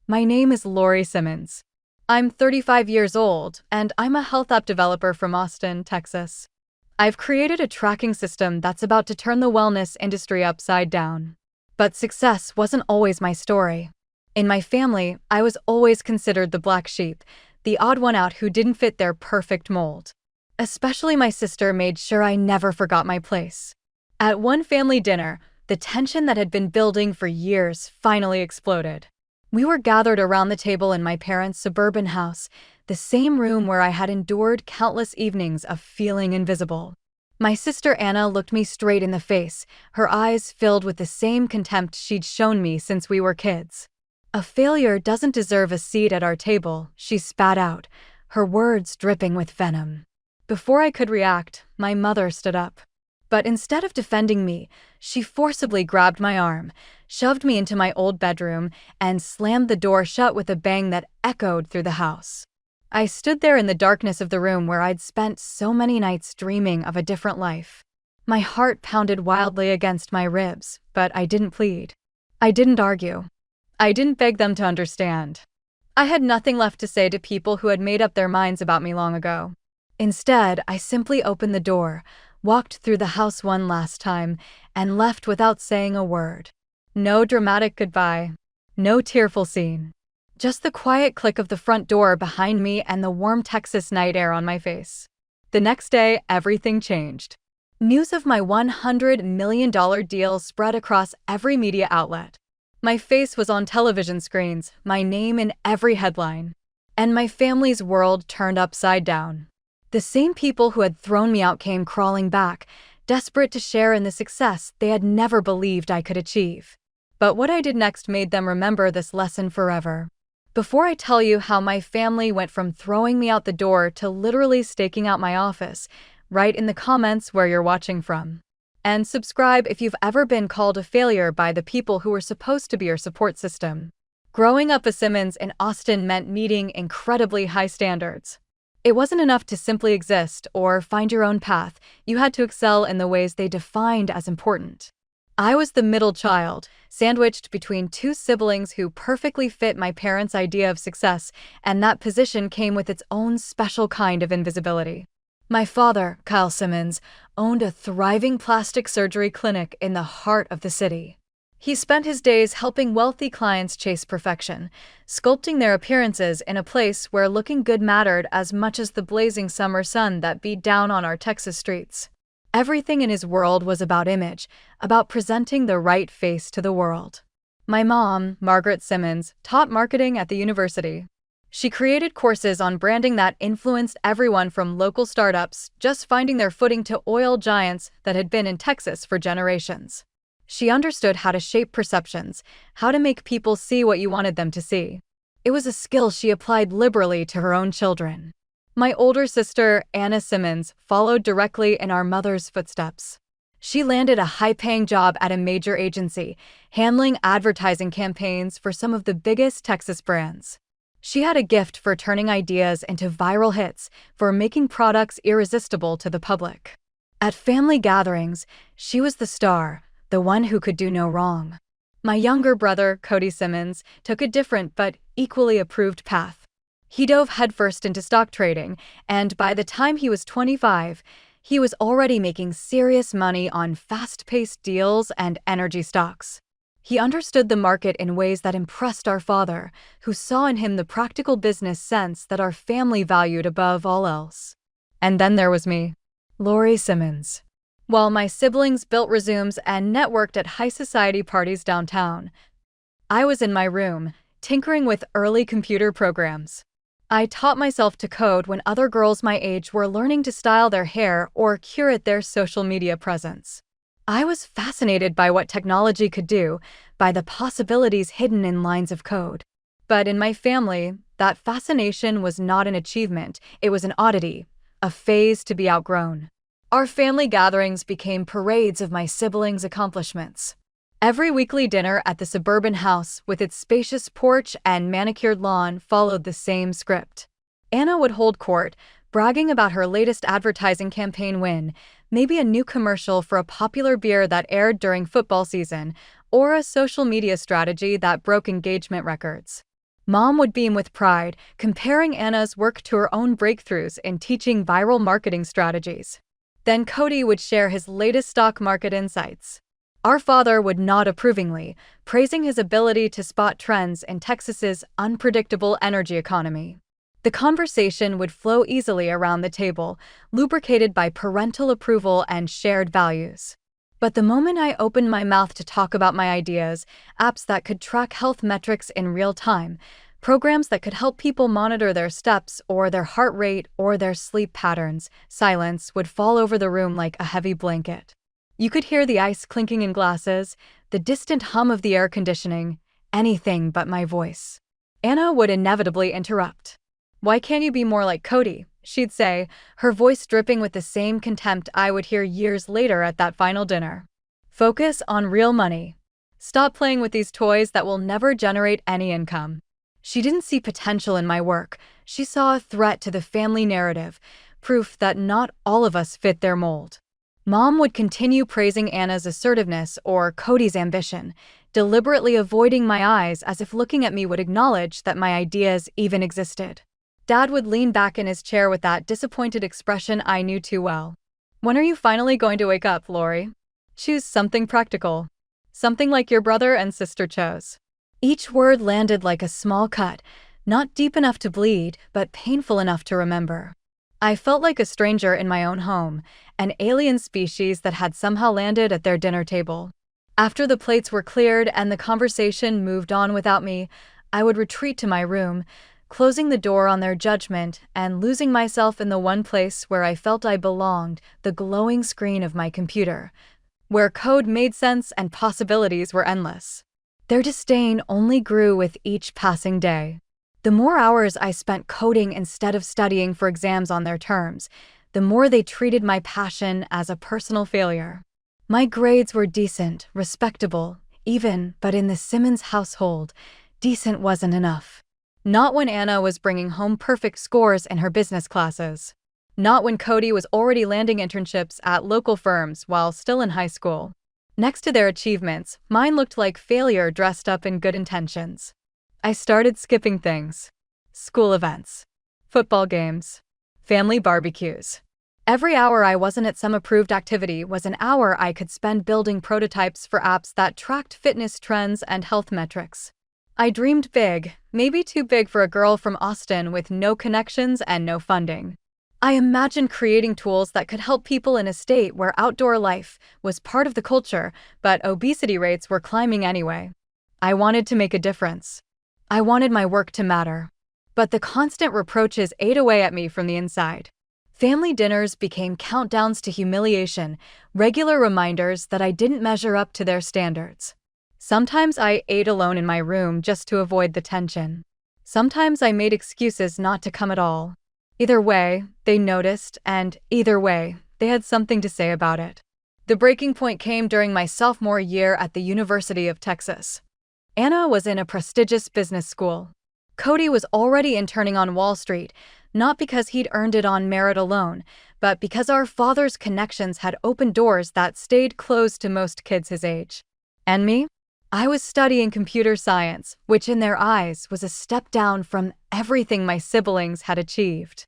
My name is Lori Simmons. I'm 35 years old, and I'm a health app developer from Austin, Texas. I've created a tracking system that's about to turn the wellness industry upside down. But success wasn't always my story. In my family, I was always considered the black sheep, the odd one out who didn't fit their perfect mold. Especially my sister made sure I never forgot my place. At one family dinner, the tension that had been building for years finally exploded. We were gathered around the table in my parents' suburban house, the same room where I had endured countless evenings of feeling invisible. My sister Anna looked me straight in the face, her eyes filled with the same contempt she'd shown me since we were kids. "A failure doesn't deserve a seat at our table," she spat out, her words dripping with venom. Before I could react, my mother stood up. But instead of defending me, she forcibly grabbed my arm, shoved me into my old bedroom, and slammed the door shut with a bang that echoed through the house. I stood there in the darkness of the room where I'd spent so many nights dreaming of a different life. My heart pounded wildly against my ribs, but I didn't plead. I didn't argue. I didn't beg them to understand. I had nothing left to say to people who had made up their minds about me long ago. Instead, I simply opened the door, walked through the house one last time, and left without saying a word. No dramatic goodbye. No tearful scene. Just the quiet click of the front door behind me and the warm Texas night air on my face. The next day, everything changed. News of my $100 million deal spread across every media outlet. My face was on television screens, my name in every headline. And my family's world turned upside down. The same people who had thrown me out came crawling back, desperate to share in the success they had never believed I could achieve. But what I did next made them remember this lesson forever. Before I tell you how my family went from throwing me out the door to literally staking out my office, write in the comments where you're watching from. And subscribe if you've ever been called a failure by the people who were supposed to be your support system. Growing up a Simmons in Austin meant meeting incredibly high standards. It wasn't enough to simply exist or find your own path. You had to excel in the ways they defined as important. I was the middle child, sandwiched between two siblings who perfectly fit my parents' idea of success, and that position came with its own special kind of invisibility. My father, Kyle Simmons, owned a thriving plastic surgery clinic in the heart of the city. He spent his days helping wealthy clients chase perfection, sculpting their appearances in a place where looking good mattered as much as the blazing summer sun that beat down on our Texas streets. Everything in his world was about image, about presenting the right face to the world. My mom, Margaret Simmons, taught marketing at the university. She created courses on branding that influenced everyone from local startups just finding their footing to oil giants that had been in Texas for generations. She understood how to shape perceptions, how to make people see what you wanted them to see. It was a skill she applied liberally to her own children. My older sister, Anna Simmons, followed directly in our mother's footsteps. She landed a high-paying job at a major agency, handling advertising campaigns for some of the biggest Texas brands. She had a gift for turning ideas into viral hits, for making products irresistible to the public. At family gatherings, she was the star, the one who could do no wrong. My younger brother, Cody Simmons, took a different but equally approved path. He dove headfirst into stock trading, and by the time he was 25, he was already making serious money on fast-paced deals and energy stocks. He understood the market in ways that impressed our father, who saw in him the practical business sense that our family valued above all else. And then there was me, Lori Simmons. While my siblings built resumes and networked at high society parties downtown, I was in my room, tinkering with early computer programs. I taught myself to code when other girls my age were learning to style their hair or curate their social media presence. I was fascinated by what technology could do, by the possibilities hidden in lines of code. But in my family, that fascination was not an achievement, it was an oddity, a phase to be outgrown. Our family gatherings became parades of my siblings' accomplishments. Every weekly dinner at the suburban house, with its spacious porch and manicured lawn, followed the same script. Anna would hold court, bragging about her latest advertising campaign win, maybe a new commercial for a popular beer that aired during football season, or a social media strategy that broke engagement records. Mom would beam with pride, comparing Anna's work to her own breakthroughs in teaching viral marketing strategies. Then Cody would share his latest stock market insights. Our father would nod approvingly, praising his ability to spot trends in Texas's unpredictable energy economy. The conversation would flow easily around the table, lubricated by parental approval and shared values. But the moment I opened my mouth to talk about my ideas, apps that could track health metrics in real time, programs that could help people monitor their steps or their heart rate or their sleep patterns, silence would fall over the room like a heavy blanket. You could hear the ice clinking in glasses, the distant hum of the air conditioning, anything but my voice. Anna would inevitably interrupt. "Why can't you be more like Cody?" she'd say, her voice dripping with the same contempt I would hear years later at that final dinner. "Focus on real money. Stop playing with these toys that will never generate any income." She didn't see potential in my work. She saw a threat to the family narrative, proof that not all of us fit their mold. Mom would continue praising Anna's assertiveness or Cody's ambition, deliberately avoiding my eyes as if looking at me would acknowledge that my ideas even existed. Dad would lean back in his chair with that disappointed expression I knew too well. "When are you finally going to wake up, Lori? Choose something practical. Something like your brother and sister chose." Each word landed like a small cut, not deep enough to bleed, but painful enough to remember. I felt like a stranger in my own home, an alien species that had somehow landed at their dinner table. After the plates were cleared and the conversation moved on without me, I would retreat to my room, closing the door on their judgment and losing myself in the one place where I felt I belonged, the glowing screen of my computer, where code made sense and possibilities were endless. Their disdain only grew with each passing day. The more hours I spent coding instead of studying for exams on their terms, the more they treated my passion as a personal failure. My grades were decent, respectable, even, but in the Simmons household, decent wasn't enough. Not when Anna was bringing home perfect scores in her business classes. Not when Cody was already landing internships at local firms while still in high school. Next to their achievements, mine looked like failure dressed up in good intentions. I started skipping things. School events. Football games. Family barbecues. Every hour I wasn't at some approved activity was an hour I could spend building prototypes for apps that tracked fitness trends and health metrics. I dreamed big, maybe too big for a girl from Austin with no connections and no funding. I imagined creating tools that could help people in a state where outdoor life was part of the culture, but obesity rates were climbing anyway. I wanted to make a difference. I wanted my work to matter. But the constant reproaches ate away at me from the inside. Family dinners became countdowns to humiliation, regular reminders that I didn't measure up to their standards. Sometimes I ate alone in my room just to avoid the tension. Sometimes I made excuses not to come at all. Either way, they noticed, and either way, they had something to say about it. The breaking point came during my sophomore year at the University of Texas. Anna was in a prestigious business school. Cody was already interning on Wall Street, not because he'd earned it on merit alone, but because our father's connections had opened doors that stayed closed to most kids his age. And me? I was studying computer science, which in their eyes was a step down from everything my siblings had achieved.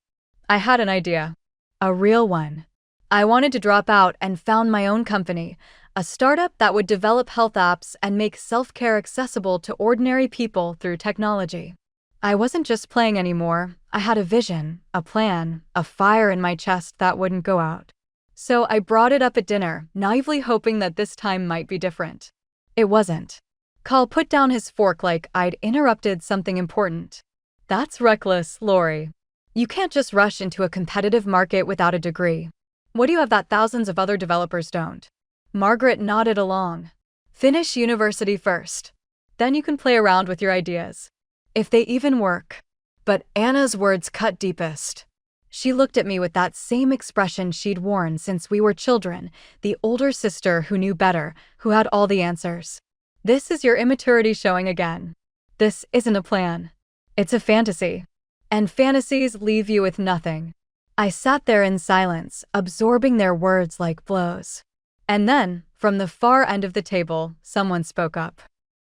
I had an idea. A real one. I wanted to drop out and found my own company, a startup that would develop health apps and make self-care accessible to ordinary people through technology. I wasn't just playing anymore. I had a vision, a plan, a fire in my chest that wouldn't go out. So I brought it up at dinner, naively hoping that this time might be different. It wasn't. Carl put down his fork like I'd interrupted something important. "That's reckless, Lori. You can't just rush into a competitive market without a degree. What do you have that thousands of other developers don't?" Margaret nodded along. "Finish university first. Then you can play around with your ideas. If they even work." But Anna's words cut deepest. She looked at me with that same expression she'd worn since we were children, the older sister who knew better, who had all the answers. "This is your immaturity showing again. This isn't a plan. It's a fantasy. And fantasies leave you with nothing." I sat there in silence, absorbing their words like blows. And then, from the far end of the table, someone spoke up.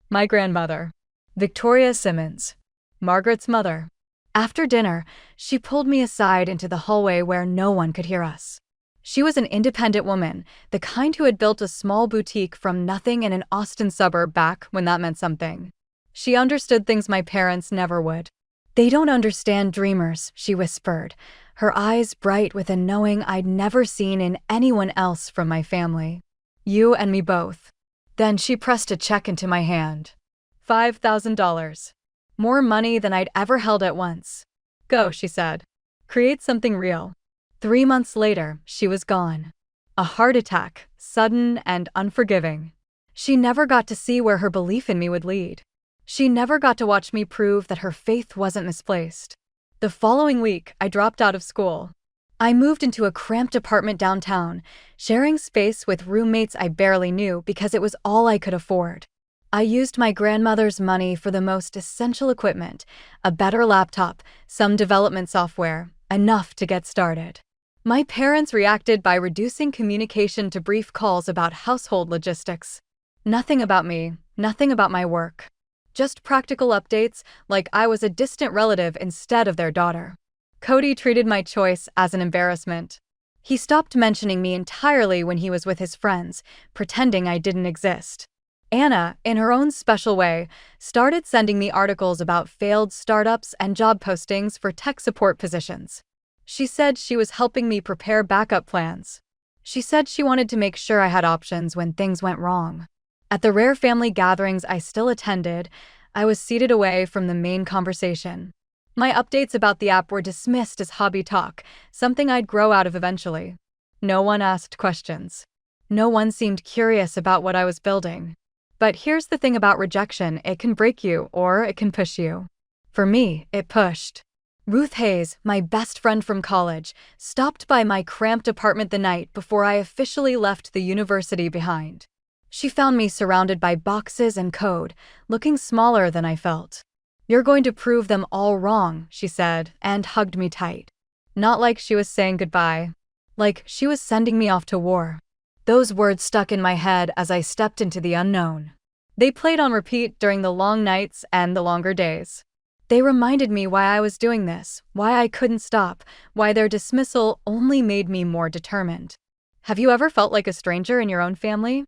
My grandmother, Victoria Simmons. Margaret's mother. After dinner, she pulled me aside into the hallway where no one could hear us. She was an independent woman, the kind who had built a small boutique from nothing in an Austin suburb back when that meant something. She understood things my parents never would. "They don't understand dreamers," she whispered, her eyes bright with a knowing I'd never seen in anyone else from my family. "You and me both." Then she pressed a check into my hand. $5,000. More money than I'd ever held at once. "Go," she said. "Create something real." 3 months later, she was gone. A heart attack, sudden and unforgiving. She never got to see where her belief in me would lead. She never got to watch me prove that her faith wasn't misplaced. The following week, I dropped out of school. I moved into a cramped apartment downtown, sharing space with roommates I barely knew because it was all I could afford. I used my grandmother's money for the most essential equipment, a better laptop, some development software, enough to get started. My parents reacted by reducing communication to brief calls about household logistics. Nothing about me, nothing about my work. Just practical updates, like I was a distant relative instead of their daughter. Cody treated my choice as an embarrassment. He stopped mentioning me entirely when he was with his friends, pretending I didn't exist. Anna, in her own special way, started sending me articles about failed startups and job postings for tech support positions. She said she was helping me prepare backup plans. She said she wanted to make sure I had options when things went wrong. At the rare family gatherings I still attended, I was seated away from the main conversation. My updates about the app were dismissed as hobby talk, something I'd grow out of eventually. No one asked questions. No one seemed curious about what I was building. But here's the thing about rejection: it can break you or it can push you. For me, it pushed. Ruth Hayes, my best friend from college, stopped by my cramped apartment the night before I officially left the university behind. She found me surrounded by boxes and code, looking smaller than I felt. "You're going to prove them all wrong," she said, and hugged me tight. Not like she was saying goodbye. Like she was sending me off to war. Those words stuck in my head as I stepped into the unknown. They played on repeat during the long nights and the longer days. They reminded me why I was doing this, why I couldn't stop, why their dismissal only made me more determined. Have you ever felt like a stranger in your own family?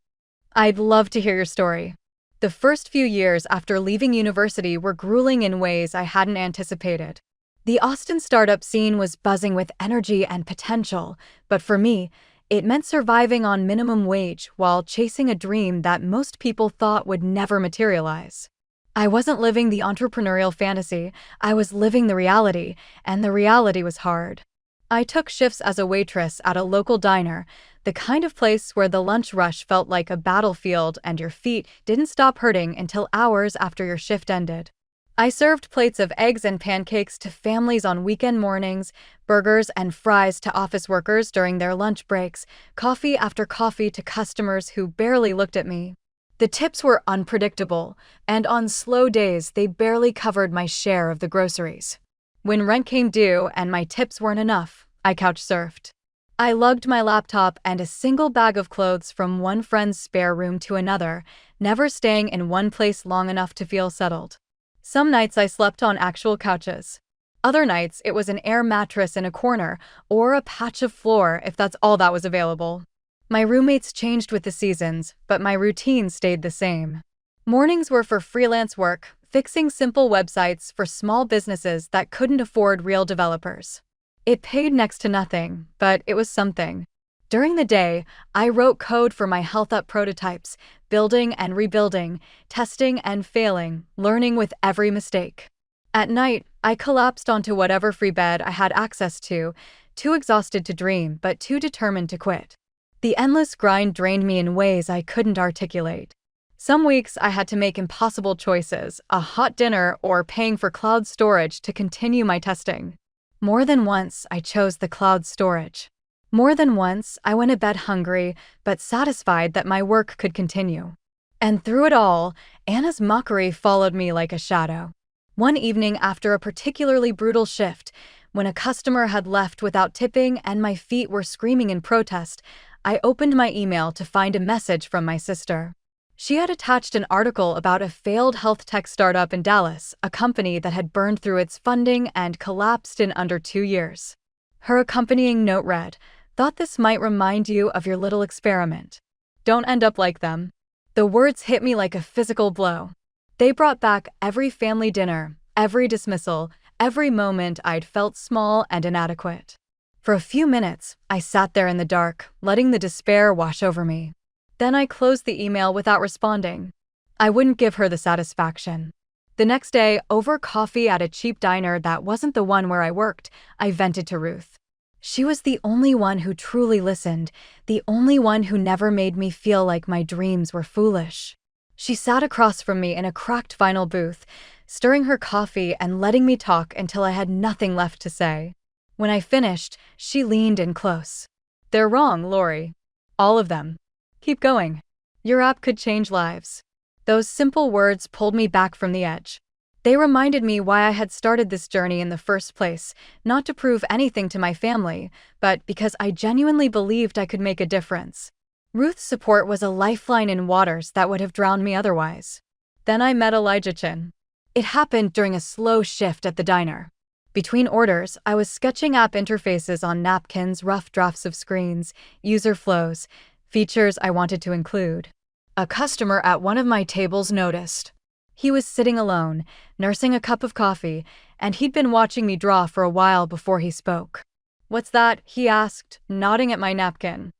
I'd love to hear your story. The first few years after leaving university were grueling in ways I hadn't anticipated. The Austin startup scene was buzzing with energy and potential, but for me, it meant surviving on minimum wage while chasing a dream that most people thought would never materialize. I wasn't living the entrepreneurial fantasy, I was living the reality, and the reality was hard. I took shifts as a waitress at a local diner, the kind of place where the lunch rush felt like a battlefield and your feet didn't stop hurting until hours after your shift ended. I served plates of eggs and pancakes to families on weekend mornings, burgers and fries to office workers during their lunch breaks, coffee after coffee to customers who barely looked at me. The tips were unpredictable, and on slow days they barely covered my share of the groceries. When rent came due and my tips weren't enough, I couch surfed. I lugged my laptop and a single bag of clothes from one friend's spare room to another, never staying in one place long enough to feel settled. Some nights I slept on actual couches. Other nights it was an air mattress in a corner or a patch of floor if that's all that was available. My roommates changed with the seasons, but my routine stayed the same. Mornings were for freelance work, fixing simple websites for small businesses that couldn't afford real developers. It paid next to nothing, but it was something. During the day, I wrote code for my health app prototypes, building and rebuilding, testing and failing, learning with every mistake. At night, I collapsed onto whatever free bed I had access to, too exhausted to dream but too determined to quit. The endless grind drained me in ways I couldn't articulate. Some weeks I had to make impossible choices, a hot dinner or paying for cloud storage to continue my testing. More than once I chose the cloud storage. More than once I went to bed hungry but satisfied that my work could continue. And through it all, Anna's mockery followed me like a shadow. One evening after a particularly brutal shift, when a customer had left without tipping and my feet were screaming in protest, I opened my email to find a message from my sister. She had attached an article about a failed health tech startup in Dallas, a company that had burned through its funding and collapsed in under 2 years. Her accompanying note read, "Thought this might remind you of your little experiment. Don't end up like them." The words hit me like a physical blow. They brought back every family dinner, every dismissal, every moment I'd felt small and inadequate. For a few minutes, I sat there in the dark, letting the despair wash over me. Then I closed the email without responding. I wouldn't give her the satisfaction. The next day, over coffee at a cheap diner that wasn't the one where I worked, I vented to Ruth. She was the only one who truly listened, the only one who never made me feel like my dreams were foolish. She sat across from me in a cracked vinyl booth, stirring her coffee and letting me talk until I had nothing left to say. When I finished, she leaned in close. "They're wrong, Lori. All of them. Keep going. Your app could change lives." Those simple words pulled me back from the edge. They reminded me why I had started this journey in the first place, not to prove anything to my family, but because I genuinely believed I could make a difference. Ruth's support was a lifeline in waters that would have drowned me otherwise. Then I met Elijah Chin. It happened during a slow shift at the diner. Between orders, I was sketching app interfaces on napkins, rough drafts of screens, user flows, features I wanted to include. A customer at one of my tables noticed. He was sitting alone, nursing a cup of coffee, and he'd been watching me draw for a while before he spoke. "What's that?" he asked, nodding at my napkin.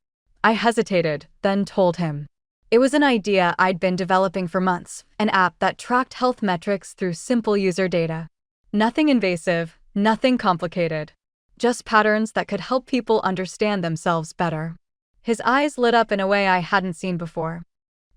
I hesitated, then told him. It was an idea I'd been developing for months, an app that tracked health metrics through simple user data. Nothing invasive, nothing complicated. Just patterns that could help people understand themselves better. His eyes lit up in a way I hadn't seen before.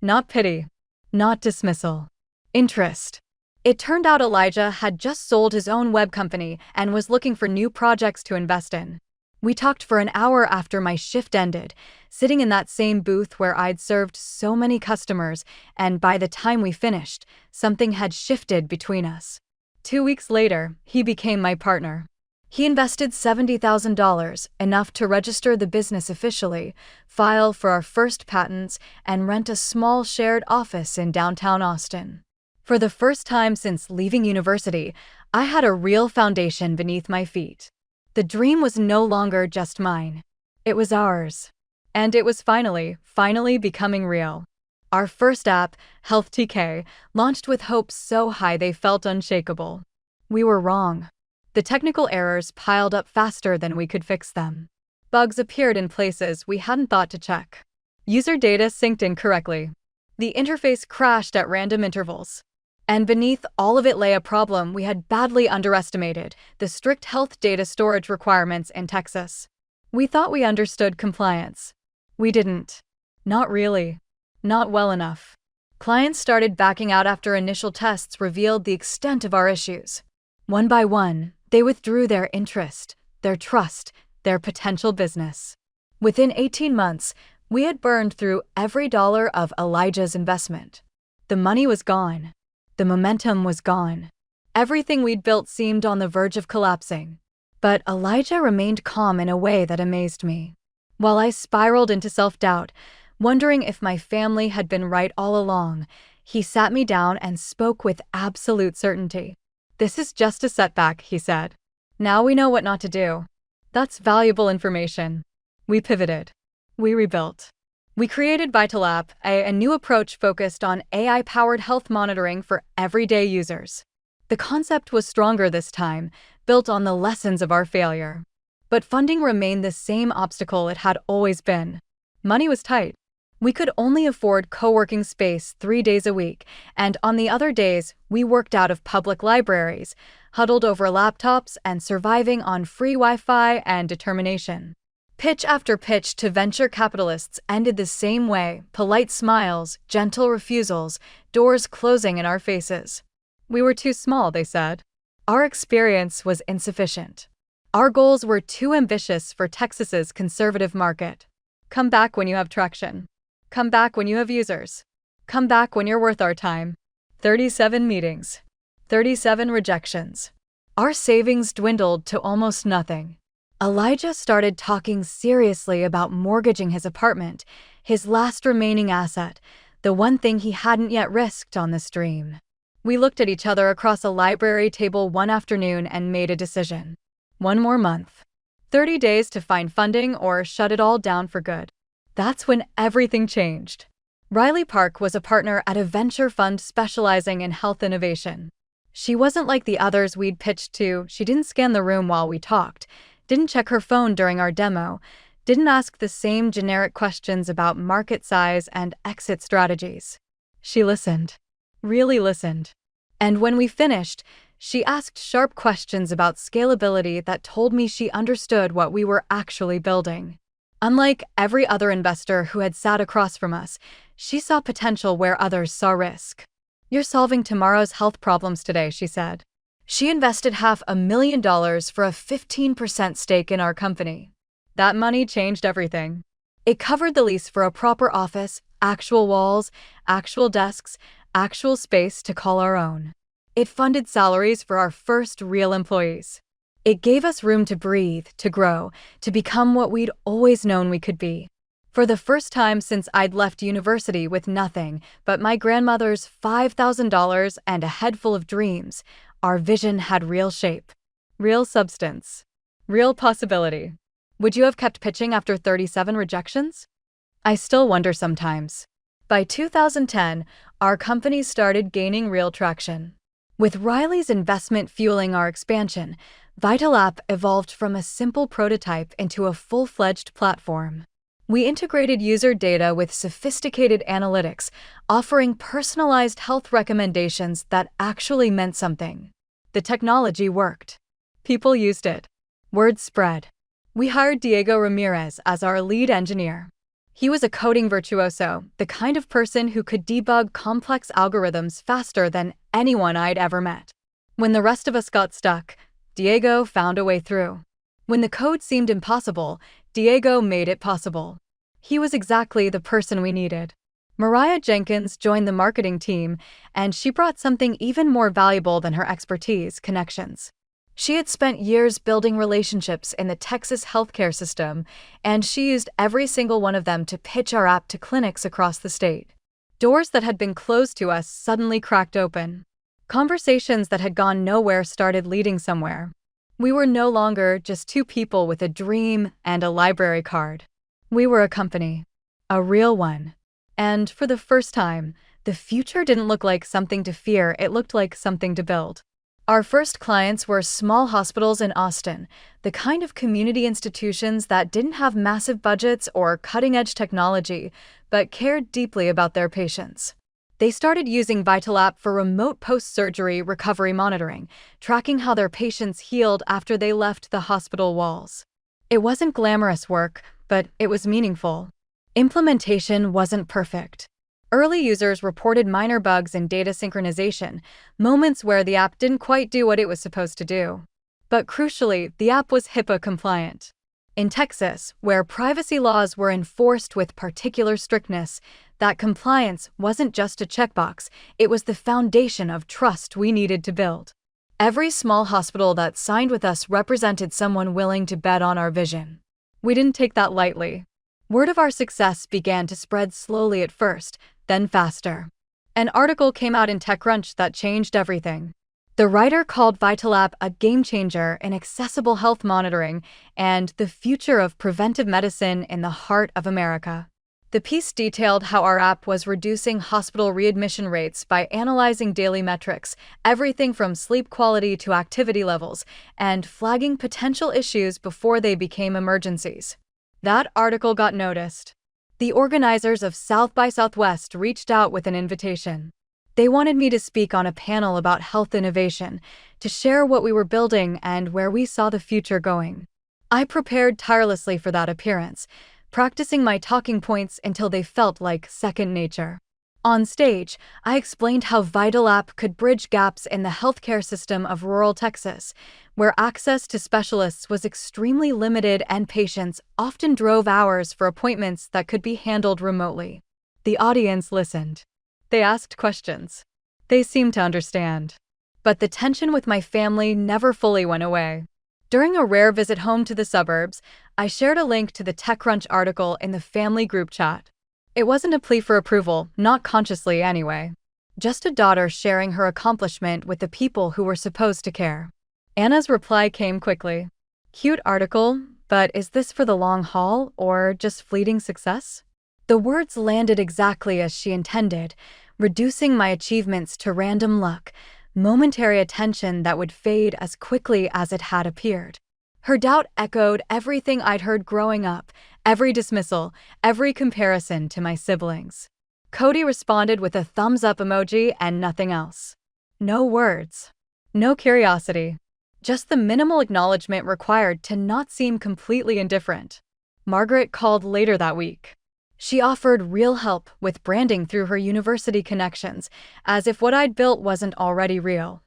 Not pity. Not dismissal. Interest. It turned out Elijah had just sold his own web company and was looking for new projects to invest in. We talked for an hour after my shift ended, sitting in that same booth where I'd served so many customers, and by the time we finished, something had shifted between us. 2 weeks later, he became my partner. He invested $70,000, enough to register the business officially, file for our first patents, and rent a small shared office in downtown Austin. For the first time since leaving university, I had a real foundation beneath my feet. The dream was no longer just mine. It was ours. And it was finally becoming real. Our first app, Health TK, launched with hopes so high they felt unshakable. We were wrong. The technical errors piled up faster than we could fix them. Bugs appeared in places we hadn't thought to check. User data synced incorrectly. The interface crashed at random intervals. And beneath all of it lay a problem we had badly underestimated: the strict health data storage requirements in Texas. We thought we understood compliance. We didn't. Not really. Not well enough. Clients started backing out after initial tests revealed the extent of our issues. One by one, they withdrew their interest, their trust, their potential business. Within 18 months, we had burned through every dollar of Elijah's investment. The money was gone. The momentum was gone. Everything we'd built seemed on the verge of collapsing. But Elijah remained calm in a way that amazed me. While I spiraled into self-doubt, wondering if my family had been right all along, he sat me down and spoke with absolute certainty. "This is just a setback," he said. "Now we know what not to do." That's valuable information. We pivoted. We rebuilt. We created Vital App, a new approach focused on AI-powered health monitoring for everyday users. The concept was stronger this time, built on the lessons of our failure. But funding remained the same obstacle it had always been. Money was tight. We could only afford co-working space 3 days a week, and on the other days, we worked out of public libraries, huddled over laptops and surviving on free Wi-Fi and determination. Pitch after pitch to venture capitalists ended the same way: polite smiles, gentle refusals, doors closing in our faces. We were too small, they said. Our experience was insufficient. Our goals were too ambitious for Texas's conservative market. Come back when you have traction. Come back when you have users. Come back when you're worth our time. 37 meetings. 37 rejections. Our savings dwindled to almost nothing. Elijah started talking seriously about mortgaging his apartment, his last remaining asset, the one thing he hadn't yet risked on this dream. We looked at each other across a library table one afternoon and made a decision. One more month. 30 days to find funding or shut it all down for good. That's when everything changed. Riley Park was a partner at a venture fund specializing in health innovation. She wasn't like the others we'd pitched to. She didn't scan the room while we talked, didn't check her phone during our demo, didn't ask the same generic questions about market size and exit strategies. She listened. Really listened. And when we finished, she asked sharp questions about scalability that told me she understood what we were actually building. Unlike every other investor who had sat across from us, she saw potential where others saw risk. "You're solving tomorrow's health problems today," she said. She invested $500,000 for a 15% stake in our company. That money changed everything. It covered the lease for a proper office, actual walls, actual desks, actual space to call our own. It funded salaries for our first real employees. It gave us room to breathe, to grow, to become what we'd always known we could be. For the first time since I'd left university with nothing but my grandmother's $5,000 and a head full of dreams, our vision had real shape, real substance, real possibility. Would you have kept pitching after 37 rejections? I still wonder sometimes. By 2010, our company started gaining real traction. With Riley's investment fueling our expansion, Vital App evolved from a simple prototype into a full-fledged platform. We integrated user data with sophisticated analytics, offering personalized health recommendations that actually meant something. The technology worked. People used it. Word spread. We hired Diego Ramirez as our lead engineer. He was a coding virtuoso, the kind of person who could debug complex algorithms faster than anyone I'd ever met. When the rest of us got stuck, Diego found a way through. When the code seemed impossible, Diego made it possible. He was exactly the person we needed. Mariah Jenkins joined the marketing team, and she brought something even more valuable than her expertise: connections. She had spent years building relationships in the Texas healthcare system, and she used every single one of them to pitch our app to clinics across the state. Doors that had been closed to us suddenly cracked open. Conversations that had gone nowhere started leading somewhere. We were no longer just two people with a dream and a library card. We were a company. A real one. And for the first time, the future didn't look like something to fear, it looked like something to build. Our first clients were small hospitals in Austin, the kind of community institutions that didn't have massive budgets or cutting-edge technology, but cared deeply about their patients. They started using Vital App for remote post-surgery recovery monitoring, tracking how their patients healed after they left the hospital walls. It wasn't glamorous work, but it was meaningful. Implementation wasn't perfect. Early users reported minor bugs in data synchronization, moments where the app didn't quite do what it was supposed to do. But crucially, the app was HIPAA compliant. In Texas, where privacy laws were enforced with particular strictness, that compliance wasn't just a checkbox, it was the foundation of trust we needed to build. Every small hospital that signed with us represented someone willing to bet on our vision. We didn't take that lightly. Word of our success began to spread slowly at first, then faster. An article came out in TechCrunch that changed everything. The writer called Vital App a game changer in accessible health monitoring and the future of preventive medicine in the heart of America. The piece detailed how our app was reducing hospital readmission rates by analyzing daily metrics, everything from sleep quality to activity levels, and flagging potential issues before they became emergencies. That article got noticed. The organizers of South by Southwest reached out with an invitation. They wanted me to speak on a panel about health innovation, to share what we were building and where we saw the future going. I prepared tirelessly for that appearance, practicing my talking points until they felt like second nature. On stage, I explained how Vital App could bridge gaps in the healthcare system of rural Texas, where access to specialists was extremely limited and patients often drove hours for appointments that could be handled remotely. The audience listened. They asked questions. They seemed to understand. But the tension with my family never fully went away. During a rare visit home to the suburbs, I shared a link to the TechCrunch article in the family group chat. It wasn't a plea for approval, not consciously anyway. Just a daughter sharing her accomplishment with the people who were supposed to care. Anna's reply came quickly. Cute article, but is this for the long haul or just fleeting success? The words landed exactly as she intended, reducing my achievements to random luck, momentary attention that would fade as quickly as it had appeared. Her doubt echoed everything I'd heard growing up, every dismissal, every comparison to my siblings. Cody responded with a thumbs-up emoji and nothing else. No words. No curiosity. Just the minimal acknowledgement required to not seem completely indifferent. Margaret called later that week. She offered real help with branding through her university connections, as if what I'd built wasn't already real.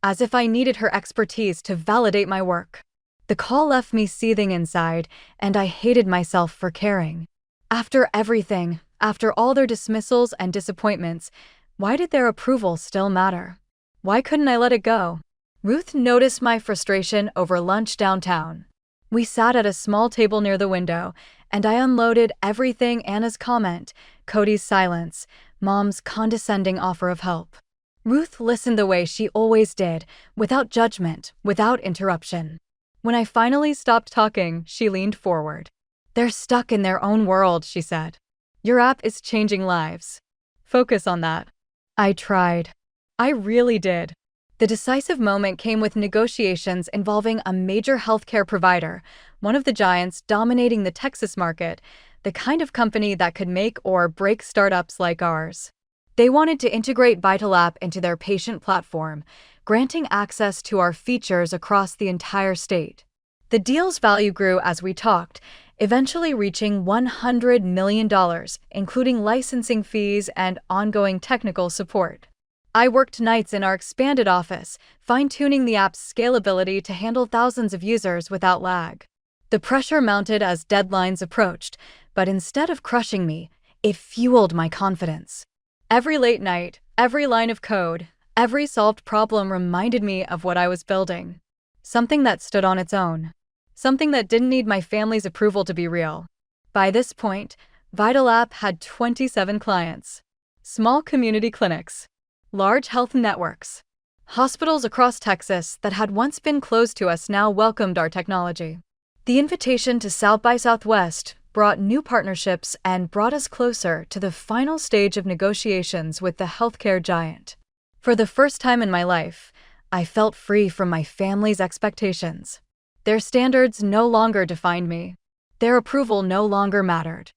As if I needed her expertise to validate my work. The call left me seething inside, and I hated myself for caring. After everything, after all their dismissals and disappointments, why did their approval still matter? Why couldn't I let it go? Ruth noticed my frustration over lunch downtown. We sat at a small table near the window, and I unloaded everything: Anna's comment, Cody's silence, Mom's condescending offer of help. Ruth listened the way she always did, without judgment, without interruption. When I finally stopped talking, she leaned forward. They're stuck in their own world, she said. Your app is changing lives. Focus on that. I tried. I really did. The decisive moment came with negotiations involving a major healthcare provider, one of the giants dominating the Texas market, the kind of company that could make or break startups like ours. They wanted to integrate Vital App into their patient platform, granting access to our features across the entire state. The deal's value grew as we talked, eventually reaching $100 million, including licensing fees and ongoing technical support. I worked nights in our expanded office, fine-tuning the app's scalability to handle thousands of users without lag. The pressure mounted as deadlines approached, but instead of crushing me, it fueled my confidence. Every late night, every line of code, every solved problem reminded me of what I was building. Something that stood on its own. Something that didn't need my family's approval to be real. By this point, Vital App had 27 clients. Small community clinics. Large health networks. Hospitals across Texas that had once been closed to us now welcomed our technology. The invitation to South by Southwest brought new partnerships and brought us closer to the final stage of negotiations with the healthcare giant. For the first time in my life, I felt free from my family's expectations. Their standards no longer defined me. Their approval no longer mattered.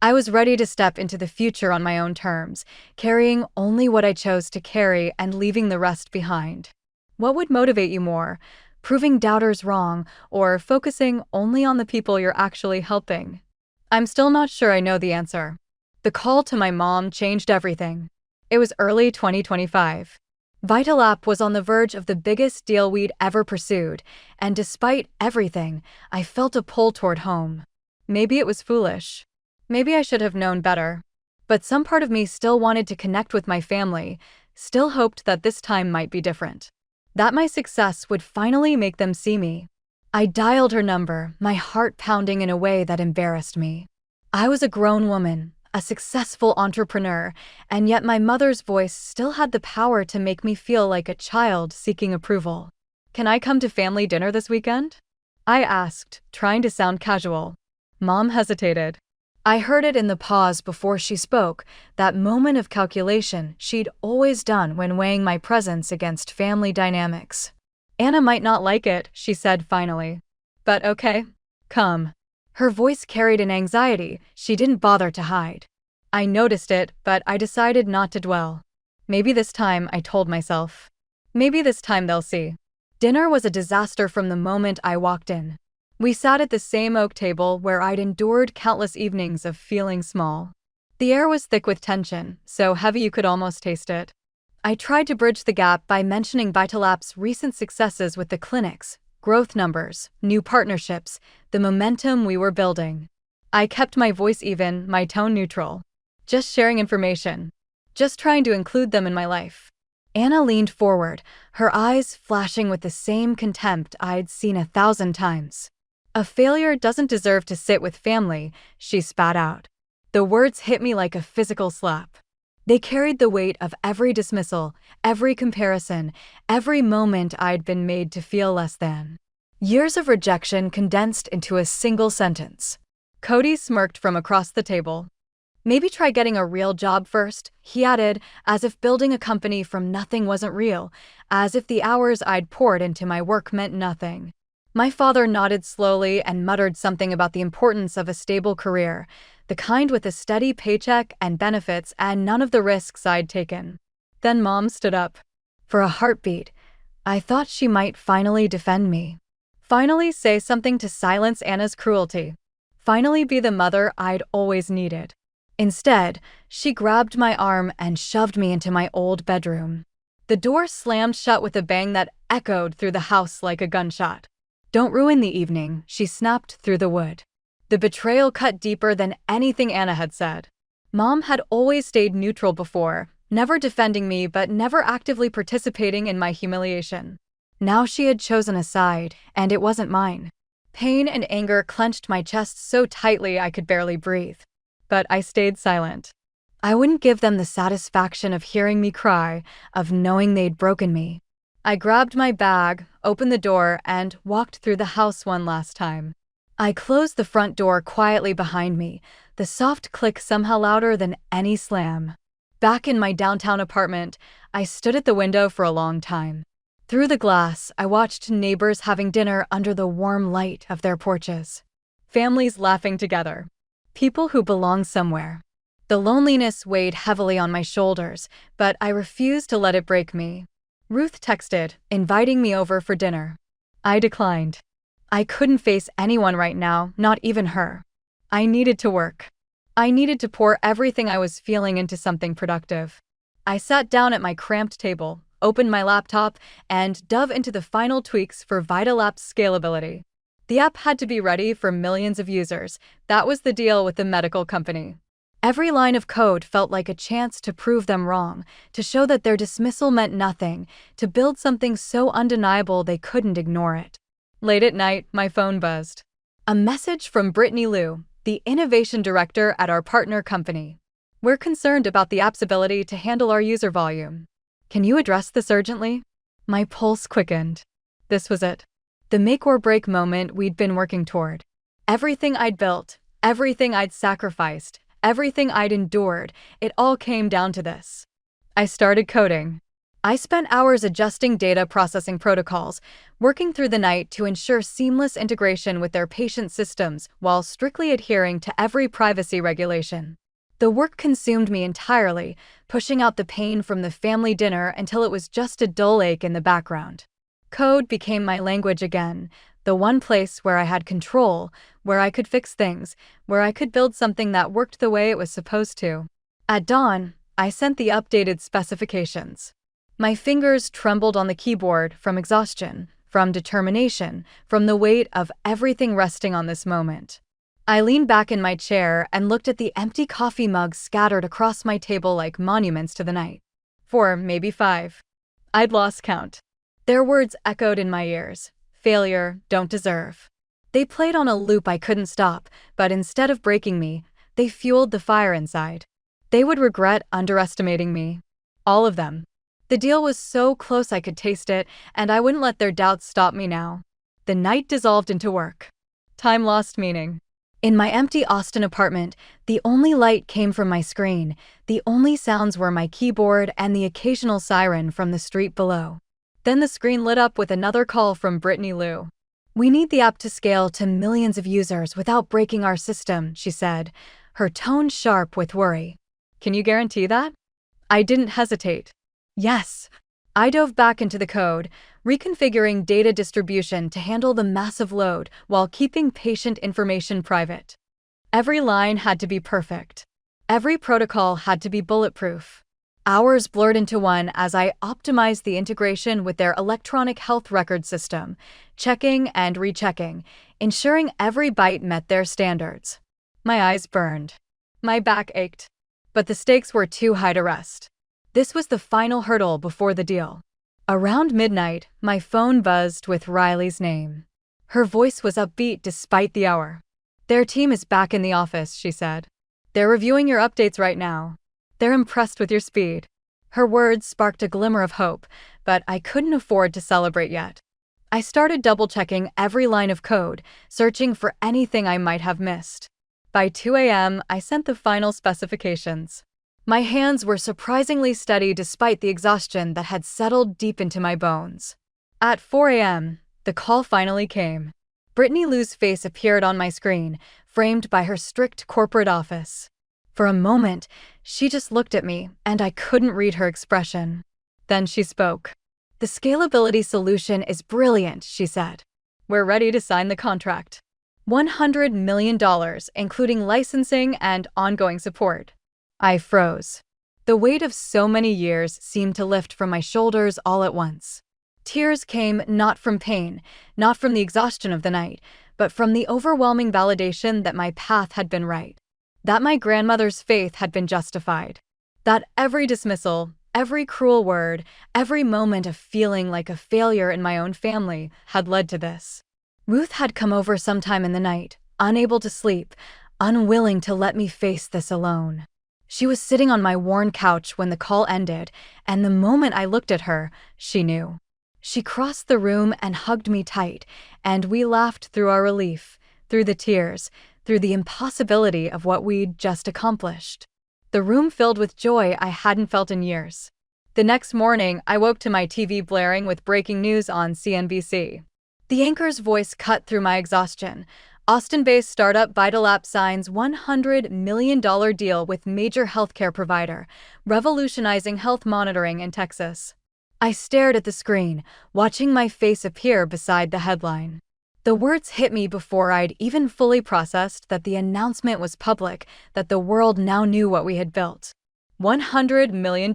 I was ready to step into the future on my own terms, carrying only what I chose to carry and leaving the rest behind. What would motivate you more, proving doubters wrong or focusing only on the people you're actually helping? I'm still not sure I know the answer. The call to my mom changed everything. It was early 2025. Vital App was on the verge of the biggest deal we'd ever pursued, and despite everything, I felt a pull toward home. Maybe it was foolish. Maybe I should have known better. But some part of me still wanted to connect with my family, still hoped that this time might be different. That my success would finally make them see me. I dialed her number, my heart pounding in a way that embarrassed me. I was a grown woman, a successful entrepreneur, and yet my mother's voice still had the power to make me feel like a child seeking approval. Can I come to family dinner this weekend? I asked, trying to sound casual. Mom hesitated. I heard it in the pause before she spoke, that moment of calculation she'd always done when weighing my presence against family dynamics. Anna might not like it, she said finally. But okay. Come. Her voice carried an anxiety she didn't bother to hide. I noticed it, but I decided not to dwell. Maybe this time, I told myself. Maybe this time they'll see. Dinner was a disaster from the moment I walked in. We sat at the same oak table where I'd endured countless evenings of feeling small. The air was thick with tension, so heavy you could almost taste it. I tried to bridge the gap by mentioning Vital App's recent successes with the clinics, growth numbers, new partnerships, the momentum we were building. I kept my voice even, my tone neutral. Just sharing information. Just trying to include them in my life. Anna leaned forward, her eyes flashing with the same contempt I'd seen 1,000 times. A failure doesn't deserve to sit with family, she spat out. The words hit me like a physical slap. They carried the weight of every dismissal, every comparison, every moment I'd been made to feel less than. Years of rejection condensed into a single sentence. Cody smirked from across the table. Maybe try getting a real job first, he added, as if building a company from nothing wasn't real, as if the hours I'd poured into my work meant nothing. My father nodded slowly and muttered something about the importance of a stable career, the kind with a steady paycheck and benefits and none of the risks I'd taken. Then Mom stood up. For a heartbeat, I thought she might finally defend me. Finally say something to silence Anna's cruelty. Finally be the mother I'd always needed. Instead, she grabbed my arm and shoved me into my old bedroom. The door slammed shut with a bang that echoed through the house like a gunshot. Don't ruin the evening, she snapped through the wood. The betrayal cut deeper than anything Anna had said. Mom had always stayed neutral before, never defending me but never actively participating in my humiliation. Now she had chosen a side, and it wasn't mine. Pain and anger clenched my chest so tightly I could barely breathe. But I stayed silent. I wouldn't give them the satisfaction of hearing me cry, of knowing they'd broken me. I grabbed my bag, opened the door, and walked through the house one last time. I closed the front door quietly behind me, the soft click somehow louder than any slam. Back in my downtown apartment, I stood at the window for a long time. Through the glass, I watched neighbors having dinner under the warm light of their porches. Families laughing together. People who belong somewhere. The loneliness weighed heavily on my shoulders, but I refused to let it break me. Ruth texted, inviting me over for dinner. I declined. I couldn't face anyone right now, not even her. I needed to work. I needed to pour everything I was feeling into something productive. I sat down at my cramped table, opened my laptop, and dove into the final tweaks for VitalApp's scalability. The app had to be ready for millions of users. That was the deal with the medical company. Every line of code felt like a chance to prove them wrong, to show that their dismissal meant nothing, to build something so undeniable they couldn't ignore it. Late at night, my phone buzzed. A message from Brittany Liu, the innovation director at our partner company. We're concerned about the app's ability to handle our user volume. Can you address this urgently? My pulse quickened. This was it. The make or break moment we'd been working toward. Everything I'd built, everything I'd sacrificed, everything I'd endured, it all came down to this. I started coding. I spent hours adjusting data processing protocols, working through the night to ensure seamless integration with their patient systems while strictly adhering to every privacy regulation. The work consumed me entirely, pushing out the pain from the family dinner until it was just a dull ache in the background. Code became my language again, the one place where I had control, where I could fix things, where I could build something that worked the way it was supposed to. At dawn, I sent the updated specifications. My fingers trembled on the keyboard from exhaustion, from determination, from the weight of everything resting on this moment. I leaned back in my chair and looked at the empty coffee mugs scattered across my table like monuments to the night. 4, maybe 5. I'd lost count. Their words echoed in my ears. Failure, don't deserve. They played on a loop I couldn't stop, but instead of breaking me, they fueled the fire inside. They would regret underestimating me. All of them. The deal was so close I could taste it, and I wouldn't let their doubts stop me now. The night dissolved into work. Time lost meaning. In my empty Austin apartment, the only light came from my screen. The only sounds were my keyboard and the occasional siren from the street below. Then the screen lit up with another call from Brittany Liu. We need the app to scale to millions of users without breaking our system, she said, her tone sharp with worry. Can you guarantee that? I didn't hesitate. Yes. I dove back into the code, reconfiguring data distribution to handle the massive load while keeping patient information private. Every line had to be perfect. Every protocol had to be bulletproof. Hours blurred into one as I optimized the integration with their electronic health record system, checking and rechecking, ensuring every byte met their standards. My eyes burned. My back ached. But the stakes were too high to rest. This was the final hurdle before the deal. Around midnight, my phone buzzed with Riley's name. Her voice was upbeat despite the hour. Their team is back in the office, she said. They're reviewing your updates right now. They're impressed with your speed. Her words sparked a glimmer of hope, but I couldn't afford to celebrate yet. I started double-checking every line of code, searching for anything I might have missed. By 2 a.m., I sent the final specifications. My hands were surprisingly steady despite the exhaustion that had settled deep into my bones. At 4 a.m., the call finally came. Brittany Lou's face appeared on my screen, framed by her strict corporate office. For a moment, she just looked at me, and I couldn't read her expression. Then she spoke. "The scalability solution is brilliant," she said. "We're ready to sign the contract. $100 million, including licensing and ongoing support." I froze. The weight of so many years seemed to lift from my shoulders all at once. Tears came not from pain, not from the exhaustion of the night, but from the overwhelming validation that my path had been right. That my grandmother's faith had been justified. That every dismissal, every cruel word, every moment of feeling like a failure in my own family had led to this. Ruth had come over sometime in the night, unable to sleep, unwilling to let me face this alone. She was sitting on my worn couch when the call ended, and the moment I looked at her, she knew. She crossed the room and hugged me tight, and we laughed through our relief, through the tears, through the impossibility of what we'd just accomplished. The room filled with joy I hadn't felt in years. The next morning, I woke to my TV blaring with breaking news on CNBC. The anchor's voice cut through my exhaustion. Austin-based startup VitalApp signs $100 million deal with major healthcare provider, revolutionizing health monitoring in Texas. I stared at the screen, watching my face appear beside the headline. The words hit me before I'd even fully processed that the announcement was public, that the world now knew what we had built. $100 million.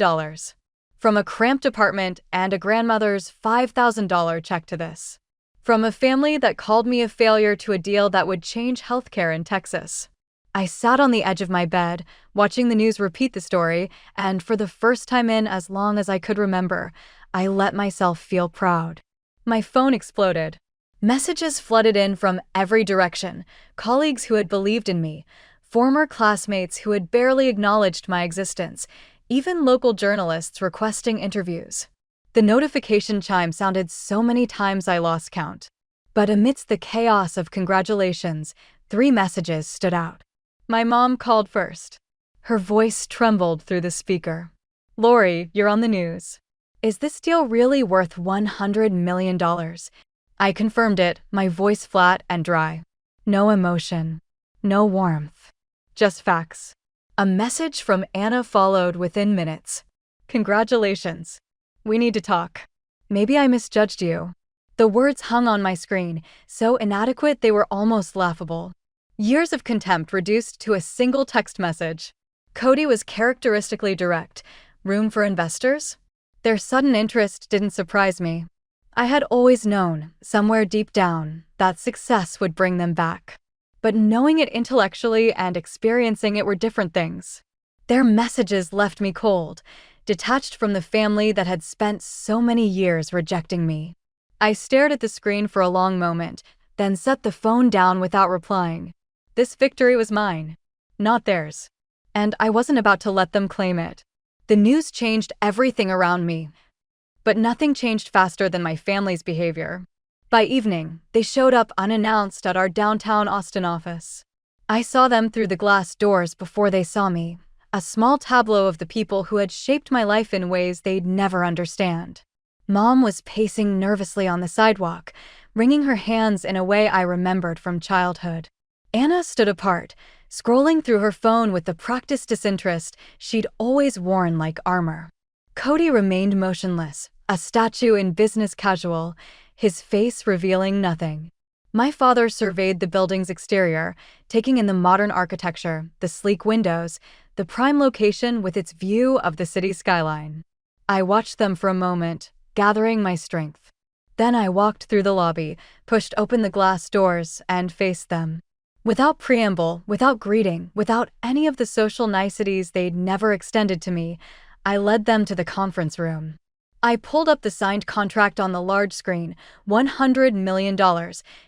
From a cramped apartment and a grandmother's $5,000 check to this. From a family that called me a failure to a deal that would change healthcare in Texas. I sat on the edge of my bed, watching the news repeat the story, and for the first time in as long as I could remember, I let myself feel proud. My phone exploded. Messages flooded in from every direction, colleagues who had believed in me, former classmates who had barely acknowledged my existence, even local journalists requesting interviews. The notification chime sounded so many times I lost count. But amidst the chaos of congratulations, 3 messages stood out. My mom called first. Her voice trembled through the speaker. "Lori, you're on the news. Is this deal really worth $100 million? I confirmed it, my voice flat and dry. No emotion. No warmth. Just facts. A message from Anna followed within minutes. "Congratulations. We need to talk. Maybe I misjudged you." The words hung on my screen, so inadequate they were almost laughable. Years of contempt reduced to a single text message. Cody was characteristically direct. Room for investors? Their sudden interest didn't surprise me. I had always known, somewhere deep down, that success would bring them back. But knowing it intellectually and experiencing it were different things. Their messages left me cold, detached from the family that had spent so many years rejecting me. I stared at the screen for a long moment, then set the phone down without replying. This victory was mine, not theirs. And I wasn't about to let them claim it. The news changed everything around me. But nothing changed faster than my family's behavior. By evening, they showed up unannounced at our downtown Austin office. I saw them through the glass doors before they saw me, a small tableau of the people who had shaped my life in ways they'd never understand. Mom was pacing nervously on the sidewalk, wringing her hands in a way I remembered from childhood. Anna stood apart, scrolling through her phone with the practiced disinterest she'd always worn like armor. Cody remained motionless, a statue in business casual, his face revealing nothing. My father surveyed the building's exterior, taking in the modern architecture, the sleek windows, the prime location with its view of the city skyline. I watched them for a moment, gathering my strength. Then I walked through the lobby, pushed open the glass doors, and faced them. Without preamble, without greeting, without any of the social niceties they'd never extended to me, I led them to the conference room. I pulled up the signed contract on the large screen, $100 million,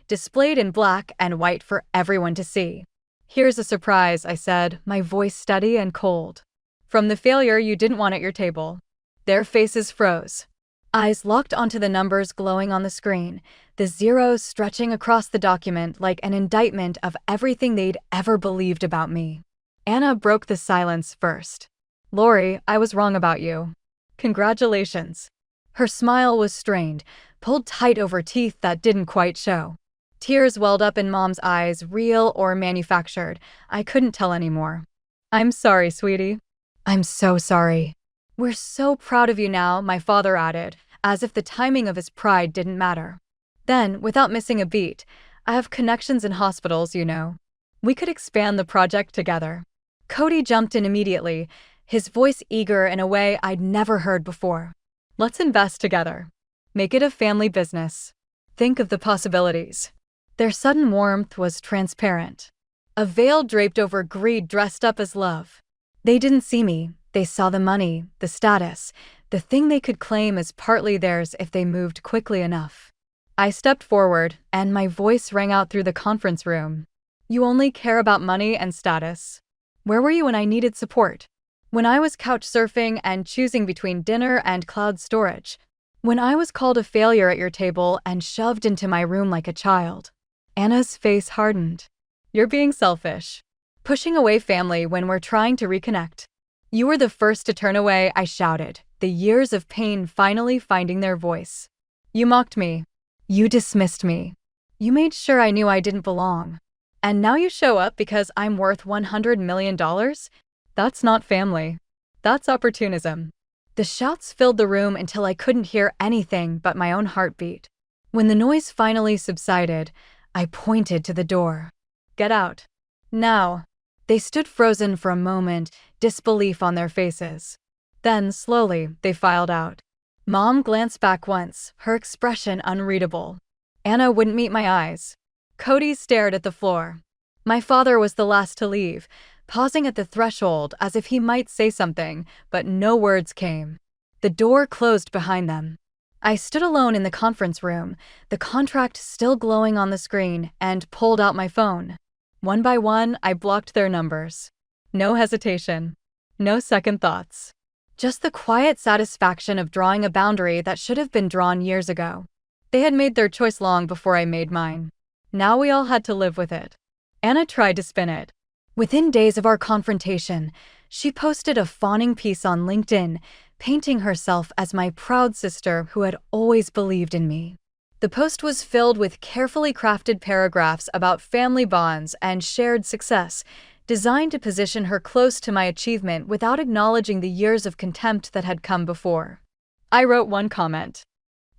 displayed in black and white for everyone to see. Here's a surprise, I said, my voice steady and cold. From the failure you didn't want at your table. Their faces froze. Eyes locked onto the numbers glowing on the screen, the zeros stretching across the document like an indictment of everything they'd ever believed about me. Anna broke the silence first. Lori, I was wrong about you. Congratulations. Her smile was strained, pulled tight over teeth that didn't quite show. Tears welled up in Mom's eyes, real or manufactured. I couldn't tell anymore. I'm sorry, sweetie. I'm so sorry. We're so proud of you now, my father added, as if the timing of his pride didn't matter. Then, without missing a beat, I have connections in hospitals, you know. We could expand the project together. Cody jumped in immediately, his voice eager in a way I'd never heard before. Let's invest together. Make it a family business. Think of the possibilities. Their sudden warmth was transparent. A veil draped over greed dressed up as love. They didn't see me. They saw the money, the status, the thing they could claim as partly theirs if they moved quickly enough. I stepped forward, and my voice rang out through the conference room. You only care about money and status. Where were you when I needed support? When I was couch surfing and choosing between dinner and cloud storage? When I was called a failure at your table and shoved into my room like a child? Anna's face hardened. You're being selfish. Pushing away family when we're trying to reconnect. You were the first to turn away, I shouted, the years of pain finally finding their voice. You mocked me. You dismissed me. You made sure I knew I didn't belong. And now you show up because I'm worth $100 million? That's not family. That's opportunism. The shouts filled the room until I couldn't hear anything but my own heartbeat. When the noise finally subsided, I pointed to the door. Get out. Now. They stood frozen for a moment, disbelief on their faces. Then, slowly, they filed out. Mom glanced back once, her expression unreadable. Anna wouldn't meet my eyes. Cody stared at the floor. My father was the last to leave, pausing at the threshold as if he might say something, but no words came. The door closed behind them. I stood alone in the conference room, the contract still glowing on the screen, and pulled out my phone. One by one, I blocked their numbers. No hesitation. No second thoughts. Just the quiet satisfaction of drawing a boundary that should have been drawn years ago. They had made their choice long before I made mine. Now we all had to live with it. Anna tried to spin it. Within days of our confrontation, she posted a fawning piece on LinkedIn, painting herself as my proud sister who had always believed in me. The post was filled with carefully crafted paragraphs about family bonds and shared success, designed to position her close to my achievement without acknowledging the years of contempt that had come before. I wrote one comment.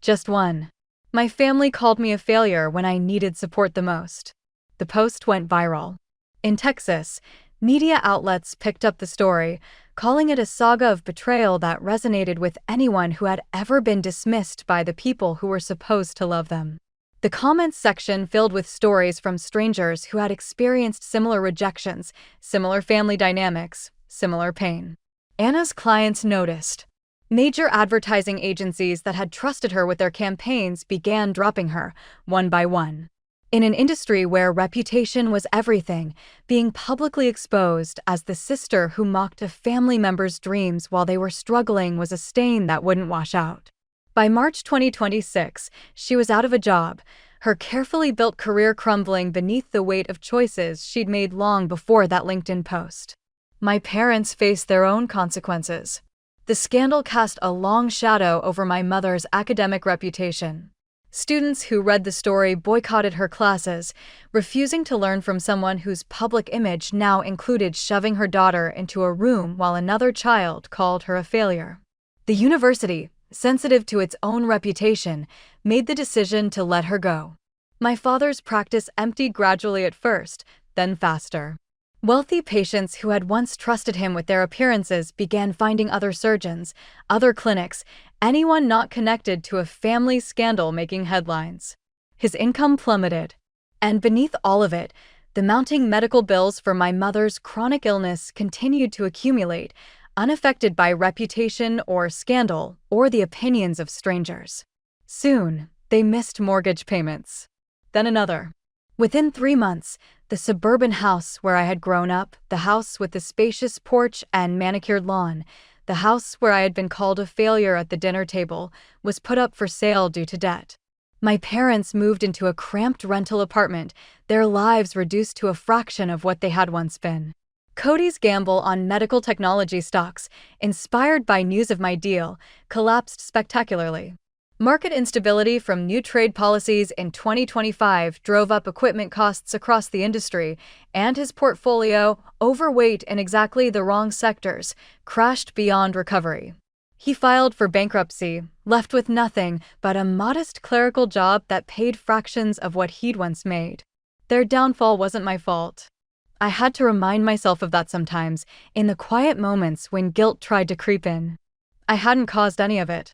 Just one. My family called me a failure when I needed support the most. The post went viral. In Texas, media outlets picked up the story, calling it a saga of betrayal that resonated with anyone who had ever been dismissed by the people who were supposed to love them. The comments section filled with stories from strangers who had experienced similar rejections, similar family dynamics, similar pain. Anna's clients noticed. Major advertising agencies that had trusted her with their campaigns began dropping her, one by one. In an industry where reputation was everything, being publicly exposed as the sister who mocked a family member's dreams while they were struggling was a stain that wouldn't wash out. By March 2026, she was out of a job, her carefully built career crumbling beneath the weight of choices she'd made long before that LinkedIn post. My parents faced their own consequences. The scandal cast a long shadow over my mother's academic reputation. Students who read the story boycotted her classes, refusing to learn from someone whose public image now included shoving her daughter into a room while another child called her a failure. The university, sensitive to its own reputation, made the decision to let her go. My father's practice emptied gradually at first, then faster. Wealthy patients who had once trusted him with their appearances began finding other surgeons, other clinics, anyone not connected to a family scandal making headlines. His income plummeted. And beneath all of it, the mounting medical bills for my mother's chronic illness continued to accumulate, unaffected by reputation or scandal or the opinions of strangers. Soon, they missed mortgage payments. Then another. Within 3 months, the suburban house where I had grown up, the house with the spacious porch and manicured lawn, the house where I had been called a failure at the dinner table, was put up for sale due to debt. My parents moved into a cramped rental apartment, their lives reduced to a fraction of what they had once been. Cody's gamble on medical technology stocks, inspired by news of my deal, collapsed spectacularly. Market instability from new trade policies in 2025 drove up equipment costs across the industry, and his portfolio, overweight in exactly the wrong sectors, crashed beyond recovery. He filed for bankruptcy, left with nothing but a modest clerical job that paid fractions of what he'd once made. Their downfall wasn't my fault. I had to remind myself of that sometimes, in the quiet moments when guilt tried to creep in. I hadn't caused any of it.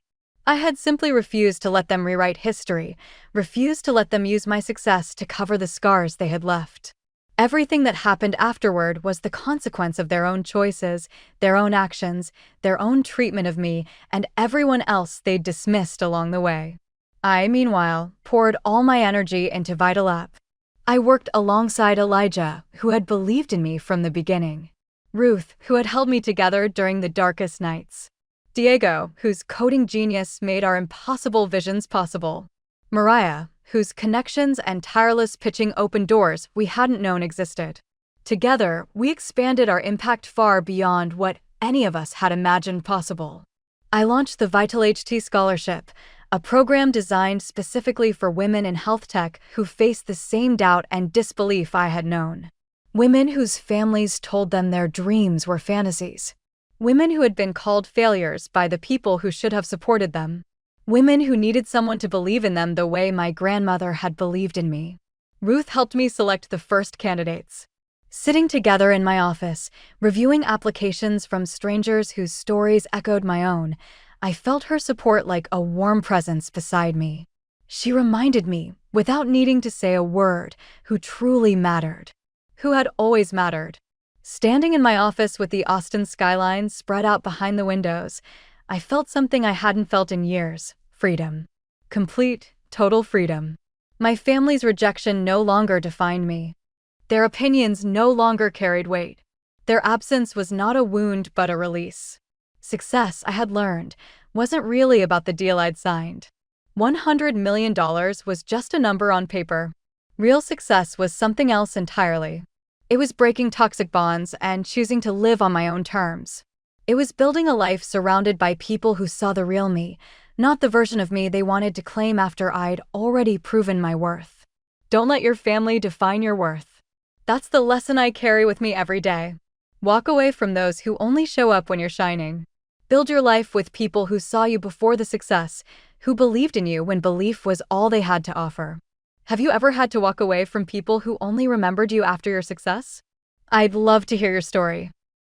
I had simply refused to let them rewrite history, refused to let them use my success to cover the scars they had left. Everything that happened afterward was the consequence of their own choices, their own actions, their own treatment of me, and everyone else they'd dismissed along the way. I, meanwhile, poured all my energy into Vital App. I worked alongside Elijah, who had believed in me from the beginning. Ruth, who had held me together during the darkest nights. Diego, whose coding genius made our impossible visions possible. Mariah, whose connections and tireless pitching opened doors we hadn't known existed. Together, we expanded our impact far beyond what any of us had imagined possible. I launched the Vital HT Scholarship, a program designed specifically for women in health tech who faced the same doubt and disbelief I had known. Women whose families told them their dreams were fantasies. Women who had been called failures by the people who should have supported them. Women who needed someone to believe in them the way my grandmother had believed in me. Ruth helped me select the first candidates. Sitting together in my office, reviewing applications from strangers whose stories echoed my own, I felt her support like a warm presence beside me. She reminded me, without needing to say a word, who truly mattered. Who had always mattered. Standing in my office with the Austin skyline spread out behind the windows, I felt something I hadn't felt in years: freedom. Complete, total freedom. My family's rejection no longer defined me. Their opinions no longer carried weight. Their absence was not a wound but a release. Success, I had learned, wasn't really about the deal I'd signed. $100 million was just a number on paper. Real success was something else entirely. It was breaking toxic bonds and choosing to live on my own terms. It was building a life surrounded by people who saw the real me, not the version of me they wanted to claim after I'd already proven my worth. Don't let your family define your worth. That's the lesson I carry with me every day. Walk away from those who only show up when you're shining. Build your life with people who saw you before the success, who believed in you when belief was all they had to offer. Have you ever had to walk away from people who only remembered you after your success? I'd love to hear your story.